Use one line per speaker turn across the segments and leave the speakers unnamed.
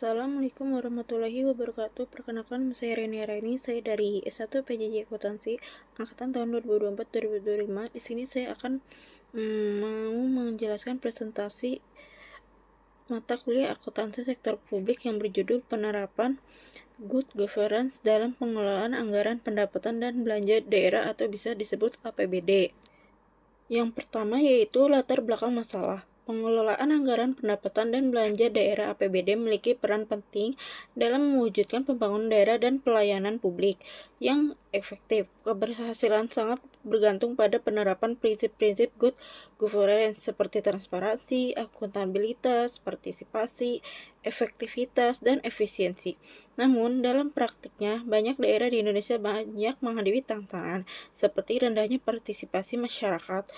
Assalamualaikum warahmatullahi wabarakatuh. Perkenalkan, saya Reni Raini. Saya dari S1 PJJ Akuntansi angkatan tahun 2024-2025. Di sini saya akan mau menjelaskan presentasi mata kuliah akuntansi sektor publik yang berjudul Penerapan Good Governance dalam Pengelolaan Anggaran Pendapatan dan Belanja Daerah atau bisa disebut APBD. Yang pertama yaitu latar belakang masalah. Pengelolaan anggaran pendapatan dan belanja daerah APBD memiliki peran penting dalam mewujudkan pembangunan daerah dan pelayanan publik yang efektif. Keberhasilan sangat bergantung pada penerapan prinsip-prinsip good governance seperti transparansi, akuntabilitas, partisipasi, efektivitas, dan efisiensi. Namun, dalam praktiknya, banyak daerah di Indonesia banyak menghadapi tantangan seperti rendahnya partisipasi masyarakat,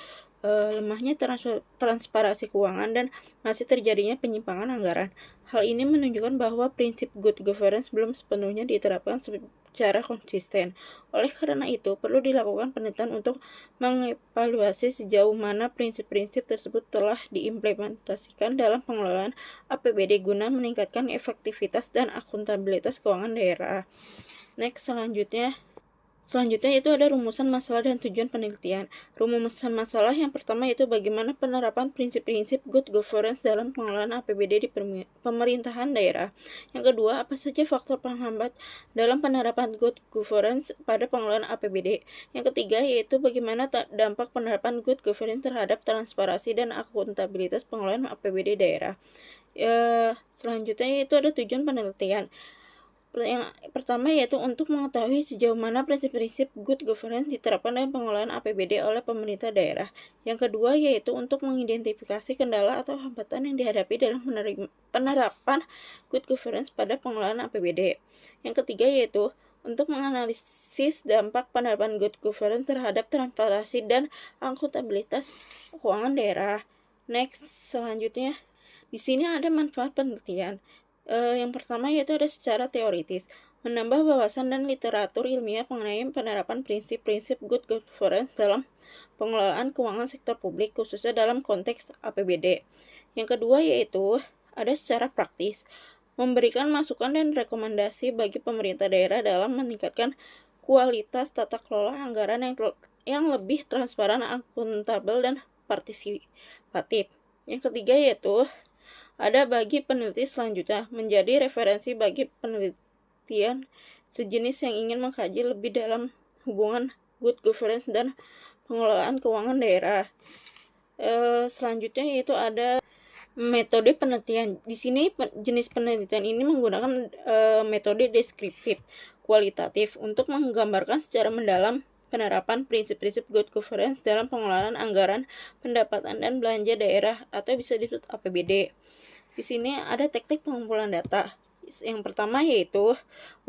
lemahnya transparansi keuangan, dan masih terjadinya penyimpangan anggaran. Hal ini menunjukkan bahwa prinsip good governance belum sepenuhnya diterapkan secara konsisten. Oleh karena itu, perlu dilakukan penelitian untuk mengevaluasi sejauh mana prinsip-prinsip tersebut telah diimplementasikan dalam pengelolaan APBD guna meningkatkan efektivitas dan akuntabilitas keuangan daerah. Selanjutnya itu ada rumusan masalah dan tujuan penelitian. Rumusan masalah yang pertama yaitu bagaimana penerapan prinsip-prinsip good governance dalam pengelolaan APBD di pemerintahan daerah. Yang kedua, apa saja faktor penghambat dalam penerapan good governance pada pengelolaan APBD. Yang ketiga yaitu bagaimana dampak penerapan good governance terhadap transparansi dan akuntabilitas pengelolaan APBD daerah. Selanjutnya yaitu ada tujuan penelitian. Yang pertama yaitu untuk mengetahui sejauh mana prinsip-prinsip good governance diterapkan dalam pengelolaan APBD oleh pemerintah daerah. Yang kedua yaitu untuk mengidentifikasi kendala atau hambatan yang dihadapi dalam penerapan good governance pada pengelolaan APBD. Yang ketiga yaitu untuk menganalisis dampak penerapan good governance terhadap transparansi dan akuntabilitas keuangan daerah. Selanjutnya di sini ada manfaat penelitian. Yang pertama yaitu ada secara teoritis, menambah wawasan dan literatur ilmiah mengenai penerapan prinsip-prinsip good governance dalam pengelolaan keuangan sektor publik, khususnya dalam konteks APBD. Yang kedua yaitu ada secara praktis, memberikan masukan dan rekomendasi bagi pemerintah daerah dalam meningkatkan kualitas tata kelola anggaran yang lebih transparan, akuntabel, dan partisipatif. Yang ketiga yaitu ada bagi peneliti selanjutnya, menjadi referensi bagi penelitian sejenis yang ingin mengkaji lebih dalam hubungan good governance dan pengelolaan keuangan daerah. Selanjutnya yaitu ada metode penelitian. Di sini jenis penelitian ini menggunakan metode deskriptif kualitatif untuk menggambarkan secara mendalam penerapan prinsip-prinsip good governance dalam pengelolaan anggaran pendapatan dan belanja daerah atau bisa disebut APBD. Di sini ada teknik pengumpulan data. Yang pertama yaitu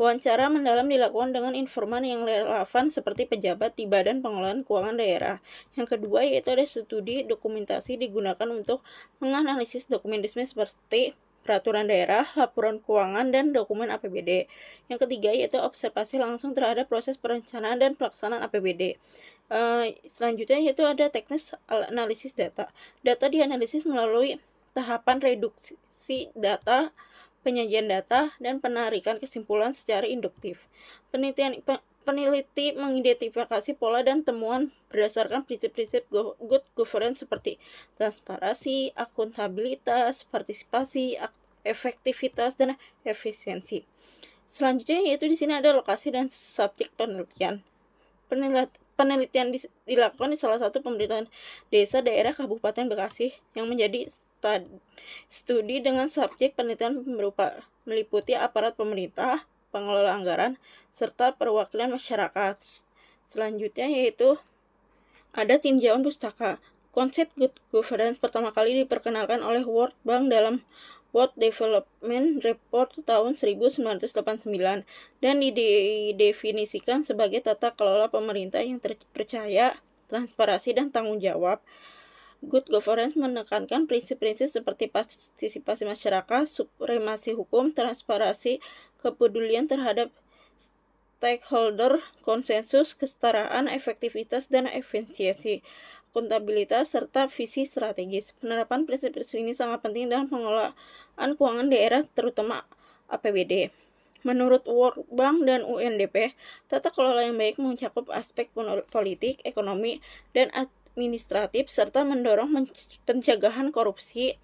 wawancara mendalam dilakukan dengan informan yang relevan seperti pejabat di Badan Pengelolaan Keuangan Daerah. Yang kedua yaitu ada studi dokumentasi digunakan untuk menganalisis dokumen resmi seperti peraturan daerah, laporan keuangan, dan dokumen APBD. Yang ketiga yaitu observasi langsung terhadap proses perencanaan dan pelaksanaan APBD. Selanjutnya yaitu ada teknis analisis data. Data dianalisis melalui tahapan reduksi data, penyajian data, dan penarikan kesimpulan secara induktif. Peneliti mengidentifikasi pola dan temuan berdasarkan prinsip-prinsip good governance seperti transparansi, akuntabilitas, partisipasi, efektivitas, dan efisiensi. Selanjutnya yaitu di sini ada lokasi dan subjek penelitian. Penelitian dilakukan di salah satu pemerintahan desa daerah Kabupaten Bekasi yang menjadi studi dengan subjek penelitian berupa meliputi aparat pemerintah, pengelola anggaran, serta perwakilan masyarakat. Selanjutnya yaitu ada tinjauan pustaka. Konsep good governance pertama kali diperkenalkan oleh World Bank dalam World Development Report tahun 1989 dan didefinisikan sebagai tata kelola pemerintah yang terpercaya, transparansi, dan tanggung jawab. Good governance menekankan prinsip-prinsip seperti partisipasi masyarakat, supremasi hukum, transparansi, kepedulian terhadap stakeholder, konsensus, kesetaraan, efektivitas, dan efisiensi, akuntabilitas, serta visi strategis. Penerapan prinsip-prinsip ini sangat penting dalam pengelolaan keuangan daerah, terutama APBD. Menurut World Bank dan UNDP, tata kelola yang baik mencakup aspek politik, ekonomi, dan administratif, serta mendorong pencegahan korupsi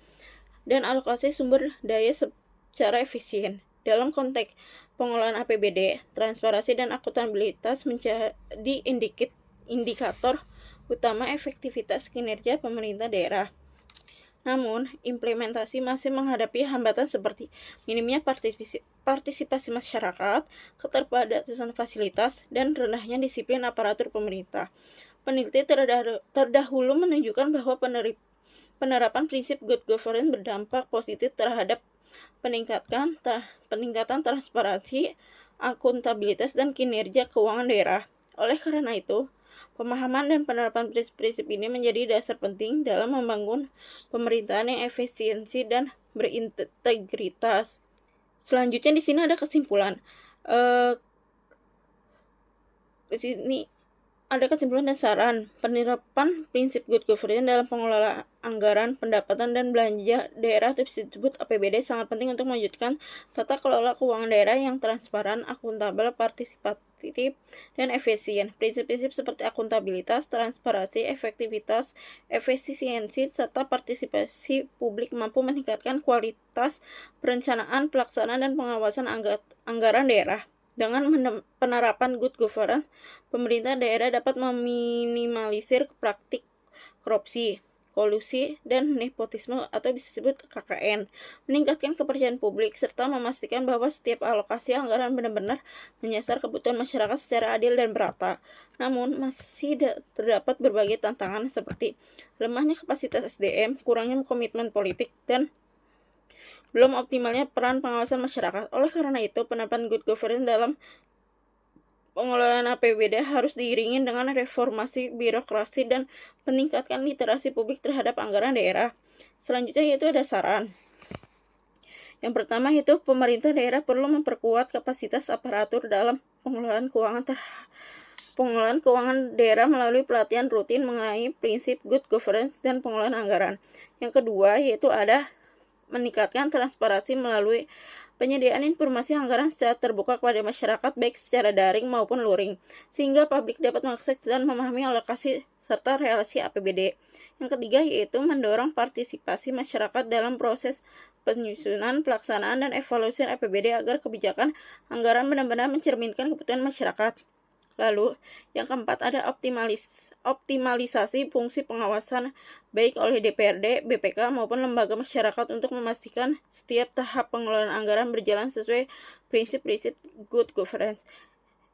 dan alokasi sumber daya secara efisien. Dalam konteks pengelolaan APBD, transparansi dan akuntabilitas menjadi indikator utama efektivitas kinerja pemerintah daerah. Namun, implementasi masih menghadapi hambatan seperti minimnya partisipasi masyarakat, keterbatasan fasilitas, dan rendahnya disiplin aparatur pemerintah. Peneliti terdahulu menunjukkan bahwa penerapan prinsip good governance berdampak positif terhadap peningkatan transparansi, akuntabilitas, dan kinerja keuangan daerah. Oleh karena itu, pemahaman dan penerapan prinsip-prinsip ini menjadi dasar penting dalam membangun pemerintahan yang efisiensi dan berintegritas. Selanjutnya di sini ada kesimpulan. Di sini ada kesimpulan dan saran. Penerapan prinsip good governance dalam pengelolaan anggaran, pendapatan, dan belanja daerah atau disebut APBD sangat penting untuk mewujudkan tata kelola keuangan daerah yang transparan, akuntabel, partisipatif, dan efisien. Prinsip-prinsip seperti akuntabilitas, transparansi, efektivitas, efisiensi, serta partisipasi publik mampu meningkatkan kualitas perencanaan, pelaksanaan, dan pengawasan anggaran daerah. Dengan penerapan good governance, pemerintah daerah dapat meminimalisir praktik korupsi, kolusi, dan nepotisme atau disebut KKN, meningkatkan kepercayaan publik, serta memastikan bahwa setiap alokasi anggaran benar-benar menyasar kebutuhan masyarakat secara adil dan merata. Namun, masih terdapat berbagai tantangan seperti lemahnya kapasitas SDM, kurangnya komitmen politik, dan belum optimalnya peran pengawasan masyarakat. Oleh karena itu, penerapan good governance dalam pengelolaan APBD harus diiringi dengan reformasi birokrasi dan meningkatkan literasi publik terhadap anggaran daerah. Selanjutnya yaitu ada saran. Yang pertama yaitu pemerintah daerah perlu memperkuat kapasitas aparatur dalam pengelolaan keuangan daerah melalui pelatihan rutin mengenai prinsip good governance dan pengelolaan anggaran. Yang kedua yaitu ada meningkatkan transparansi melalui penyediaan informasi anggaran secara terbuka kepada masyarakat baik secara daring maupun luring, sehingga publik dapat mengakses dan memahami alokasi serta realisasi APBD. Yang ketiga yaitu mendorong partisipasi masyarakat dalam proses penyusunan, pelaksanaan, dan evaluasi APBD agar kebijakan anggaran benar-benar mencerminkan kebutuhan masyarakat. Lalu, yang keempat ada optimalisasi fungsi pengawasan baik oleh DPRD, BPK, maupun lembaga masyarakat untuk memastikan setiap tahap pengelolaan anggaran berjalan sesuai prinsip-prinsip good governance.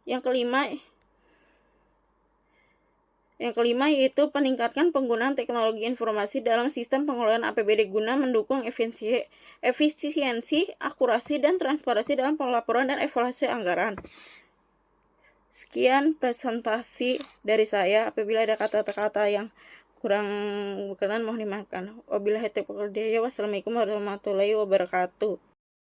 Yang kelima yaitu peningkatkan penggunaan teknologi informasi dalam sistem pengelolaan APBD guna mendukung efisiensi, akurasi, dan transparansi dalam pelaporan dan evaluasi anggaran. Sekian presentasi dari saya. Apabila ada kata-kata yang kurang berkenan mohon dimaafkan. Wabillahi taufiq wal hidayah. Wassalamualaikum warahmatullahi wabarakatuh.